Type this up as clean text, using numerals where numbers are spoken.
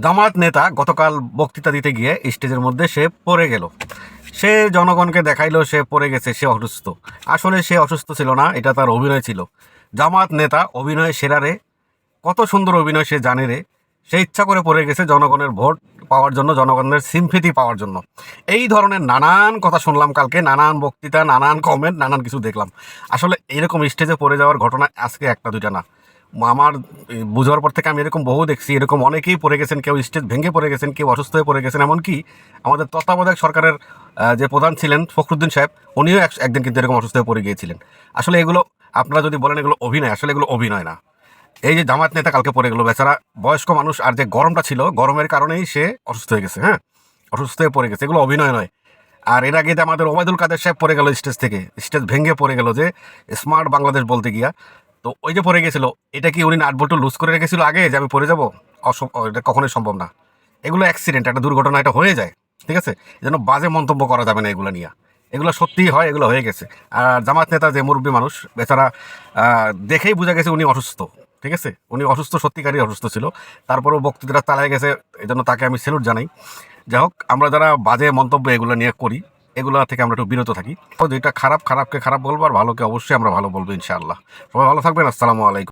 জামায়াত নেতা গতকাল বক্তৃতা দিতে গিয়ে স্টেজের মধ্যে সে পড়ে গেল। সে জনগণকে দেখাইলো সে পড়ে গেছে, সে অসুস্থ। আসলে সে অসুস্থ ছিল না, এটা তার অভিনয় ছিল। জামায়াত নেতা অভিনয় সেরারে, কত সুন্দর অভিনয় সে জানে রে। সে ইচ্ছা করে পড়ে গেছে জনগণের ভোট পাওয়ার জন্য, জনগণের সিম্পেথি পাওয়ার জন্য। এই ধরনের নানান কথা শুনলাম কালকে, নানান বক্তৃতা, নানান কমেন্ট, নানান কিছু দেখলাম। আসলে এরকম স্টেজে পড়ে যাওয়ার ঘটনা আজকে একটা দুইটা না, আমার বুঝার পর থেকে আমি এরকম বহু দেখছি। এরকম অনেকেই পড়ে গেছেন, কেউ স্টেজ ভেঙে পড়ে গেছেন, কেউ অসুস্থ হয়ে পড়ে গেছেন। এমনকি আমাদের তত্ত্বাবধায়ক সরকারের যে প্রধান ছিলেন ফখরুদ্দিন সাহেব, উনিও একদিন কিন্তু এরকম অসুস্থ হয়ে পড়ে গিয়েছিলেন। আসলে এগুলো আপনারা যদি বলেন এগুলো অভিনয়, আসলে এগুলো অভিনয় না। এই যে জামায়াত নেতা কালকে পড়ে গেল, বেচারা বয়স্ক মানুষ, আর যে গরমটা ছিল, গরমের কারণেই সে অসুস্থ হয়ে গেছে। হ্যাঁ, অসুস্থ হয়ে পড়ে গেছে, এগুলো অভিনয় নয়। আর এর আগে আমাদের ওবায়দুল কাদের সাহেব পড়ে গেল স্টেজ থেকে, স্টেজ ভেঙে পড়ে গেল, যে স্মার্ট বাংলাদেশ বলতে গিয়া। তো ওই যে পড়ে গেছিল, এটা কি উনি নাট বল্টু লুজ করে রেখেছিল আগে যে আমি পড়ে যাবো? এটা কখনোই সম্ভব না। এগুলো অ্যাক্সিডেন্ট, একটা দুর্ঘটনা, এটা হয়ে যায়। ঠিক আছে, এই জন্য বাজে মন্তব্য করা যাবে না এগুলো নিয়ে। এগুলো সত্যিই হয়, এগুলো হয়ে গেছে। আর জামাত নেতা যে মুরব্বী মানুষ, বেচারা দেখেই বোঝা গেছে উনি অসুস্থ। ঠিক আছে, উনি অসুস্থ, সত্যিকারই অসুস্থ ছিল। তারপরেও বক্তৃতাটা চালায় গেছে, এই জন্য তাকে আমি স্যালুট জানাই। যাই হোক, আমরা যারা বাজে মন্তব্য এগুলো নিয়ে করি, এগুলো থেকে আমরা একটু বিরত থাকি। যেটা খারাপকে খারাপ বলবো, আর ভালোকে অবশ্যই আমরা ভালো বলবো ইনশাআল্লাহ। সবাই ভালো থাকবেন। আসসালামু আলাইকুম।